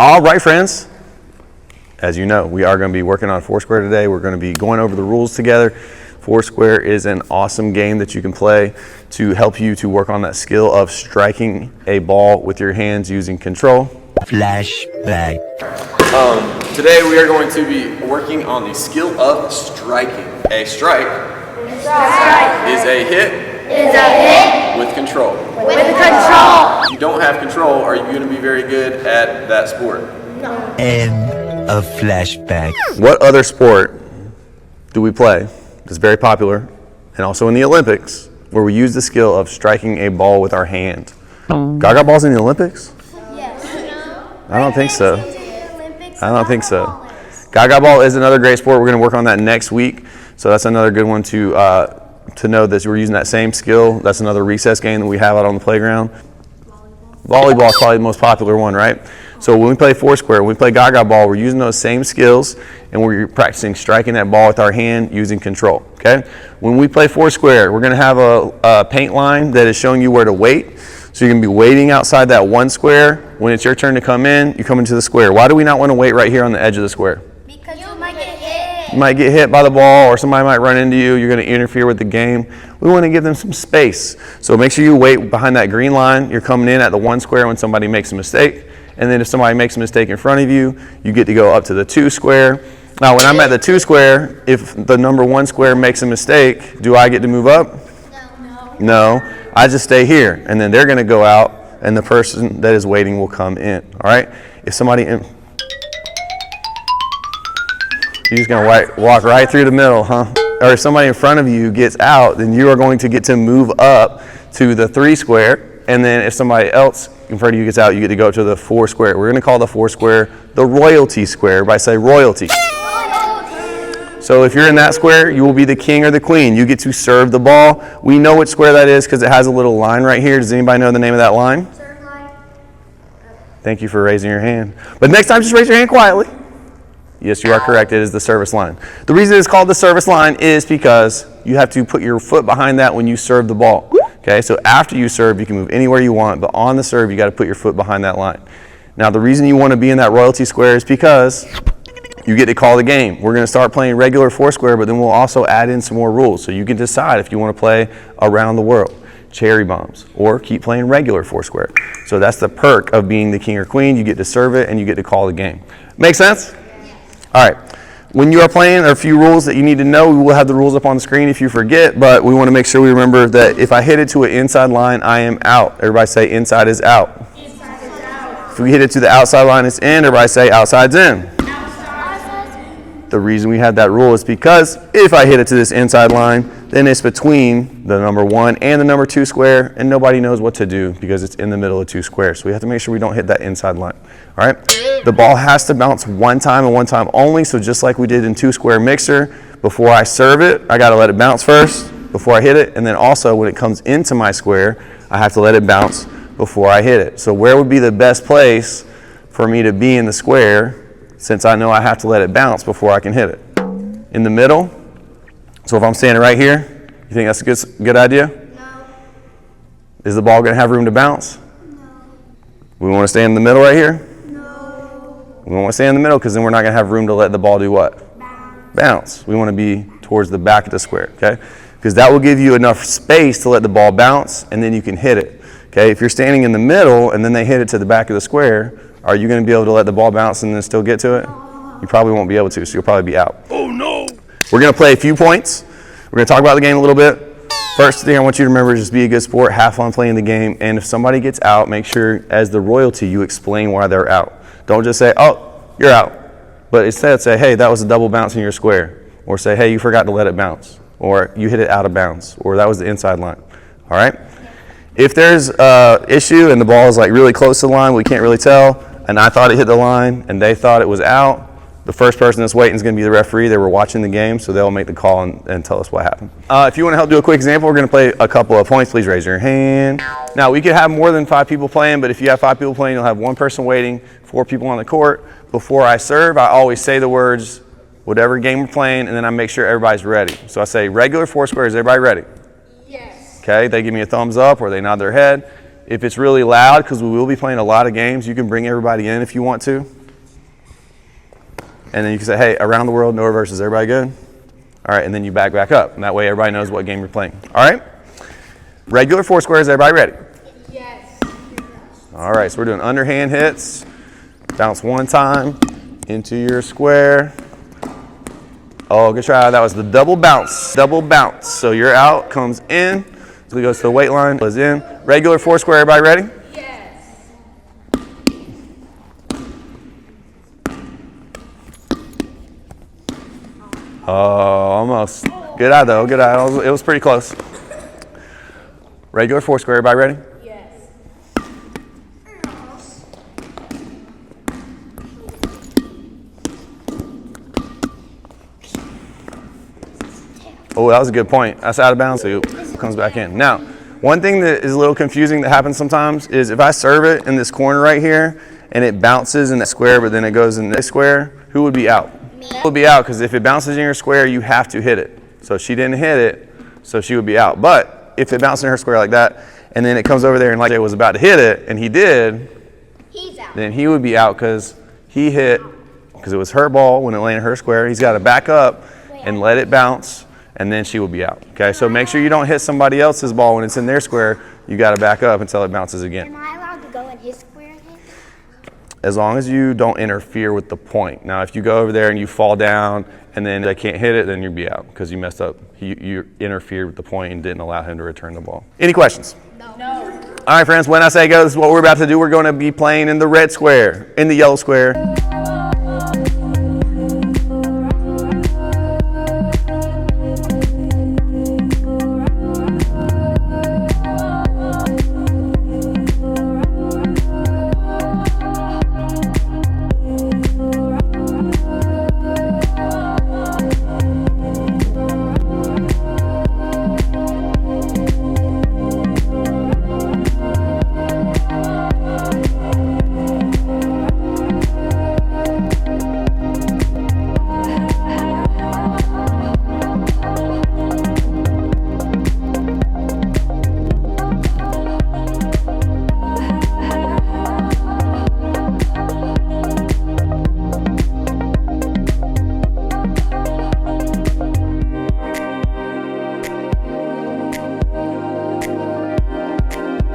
All right, friends. As you know, we are going to be working on Foursquare today. We're going to be going over the rules together. Foursquare is an awesome game that you can play to help you to work on that skill of striking a ball with your hands using control. Flashback. Today we are going to be working on the skill of striking. A strike is a hit with control. If you don't have control, are you going to be very good at that sport? No. End of Flashback. What other sport do we play that's very popular and also in the Olympics where we use the skill of striking a ball with our hand? Gaga balls in the Olympics? Yes. I don't think so. I don't think so. Gaga ball is another great sport. We're going to work on that next week. So that's another good one to know that we're using that same skill. That's another recess game that we have out on the playground. Volleyball is probably the most popular one, right? So when we play Foursquare, when we play Gaga ball, we're using those same skills and we're practicing striking that ball with our hand using control, okay? When we play Foursquare, we're going to have a paint line that is showing you where to wait. So you're going to be waiting outside that one square. When it's your turn to come in, you come into the square. Why do we not want to wait right here on the edge of the square? Because you might get hit. You might get hit by the ball or somebody might run into you. You're going to interfere with the game. We want to give them some space. So make sure you wait behind that green line. You're coming in at the one square when somebody makes a mistake. And then if somebody makes a mistake in front of you, you get to go up to the two square. Now when I'm at the two square, if the number one square makes a mistake, do I get to move up? No. I just stay here. And then they're going to go out and the person that is waiting will come in. All right? If somebody... You're just going to walk right through the middle, huh? Or if somebody in front of you gets out, then you are going to get to move up to the three square. And then if somebody else in front of you gets out, you get to go to the four square. We're going to call the four square the royalty square. Everybody say royalty. So if you're in that square, you will be the king or the queen. You get to serve the ball. We know which square that is because it has a little line right here. Does anybody know the name of that line? Serve line. Thank you for raising your hand. But next time, just raise your hand quietly. Yes, you are correct. It is the service line. The reason it's called the service line is because you have to put your foot behind that when you serve the ball. Okay, so after you serve, you can move anywhere you want, but on the serve, you got to put your foot behind that line. Now, the reason you want to be in that royalty square is because you get to call the game. We're going to start playing regular Foursquare, but then we'll also add in some more rules. So you can decide if you want to play around the world, cherry bombs, or keep playing regular Foursquare. So that's the perk of being the king or queen. You get to serve it and you get to call the game. Make sense? All right. When you are playing, there are a few rules that you need to know. We will have the rules up on the screen if you forget, but we want to make sure we remember that if I hit it to an inside line, I am out. Everybody say inside is out. Inside is out. If we hit it to the outside line, it's in. Everybody say outside's in. The reason we had that rule is because if I hit it to this inside line, then it's between the number one and the number two square, and nobody knows what to do because it's in the middle of two squares. So we have to make sure we don't hit that inside line. All right? The ball has to bounce one time and one time only. So just like we did in two square mixer, before I serve it, I got to let it bounce first before I hit it. And then also when it comes into my square, I have to let it bounce before I hit it. So where would be the best place for me to be in the square since I know I have to let it bounce before I can hit it? In the middle. So if I'm standing right here, you think that's a good idea? No. Is the ball going to have room to bounce? No. We want to stay in the middle right here? No. We want to stay in the middle because then we're not going to have room to let the ball do what? Bounce. We want to be towards the back of the square, okay? Because that will give you enough space to let the ball bounce and then you can hit it, okay? If you're standing in the middle and then they hit it to the back of the square, are you going to be able to let the ball bounce and then still get to it? You probably won't be able to, so you'll probably be out. Oh, no. We're going to play a few points. We're going to talk about the game a little bit. First thing I want you to remember is just be a good sport, have fun playing the game, and if somebody gets out, make sure as the royalty you explain why they're out. Don't just say, oh, you're out. But instead say, hey, that was a double bounce in your square. Or say, hey, you forgot to let it bounce. Or you hit it out of bounds. Or that was the inside line. All right? If there's an issue and the ball is like really close to the line, we can't really tell, and I thought it hit the line and they thought it was out, the first person that's waiting is going to be the referee. They were watching the game, so they'll make the call and tell us what happened. If you want to help do a quick example, we're going to play a couple of points. Please raise your hand. Now, we could have more than 5 people playing, but if you have 5 people playing, you'll have 1 person waiting, 4 people on the court. Before I serve, I always say the words, whatever game we're playing, and then I make sure everybody's ready. So I say regular Foursquare. Is everybody ready? Yes. Okay, they give me a thumbs up or they nod their head. If it's really loud, because we will be playing a lot of games, you can bring everybody in if you want to. And then you can say, hey, around the world, no reverses. Everybody good? All right, and then you back up. And that way everybody knows what game you're playing. All right? Regular four squares, everybody ready? Yes. All right, so we're doing underhand hits. Bounce one time into your square. Oh, good try. That was the double bounce. Double bounce. So you're out, comes in. So he goes to the weight line, goes in. Regular four square, everybody ready? Yes. Oh, almost. Good eye though, good eye. It was pretty close. Regular four square, everybody ready? Yes. Oh, that was a good point. That's out of bounds, so it comes back in. Now, one thing that is a little confusing that happens sometimes is if I serve it in this corner right here and it bounces in that square, but then it goes in this square, who would be out? Me. Would be out, because if it bounces in your square, you have to hit it. So she didn't hit it, so she would be out. But if it bounced in her square like that, and then it comes over there and like it was about to hit it, and he did, He's out. then he would be out because he hit, because it was her ball when it landed in her square. He's got to back up and let it bounce, and then she will be out. Okay, so make sure you don't hit somebody else's ball when it's in their square. You got to back up until it bounces again. Am I allowed to go in his square again? As long as you don't interfere with the point. Now, if you go over there and you fall down and then they can't hit it, then you'll be out because you messed up. You interfered with the point and didn't allow him to return the ball. Any questions? No. All right, friends, when I say go, this is what we're about to do. We're going to be playing in the red square, in the yellow square.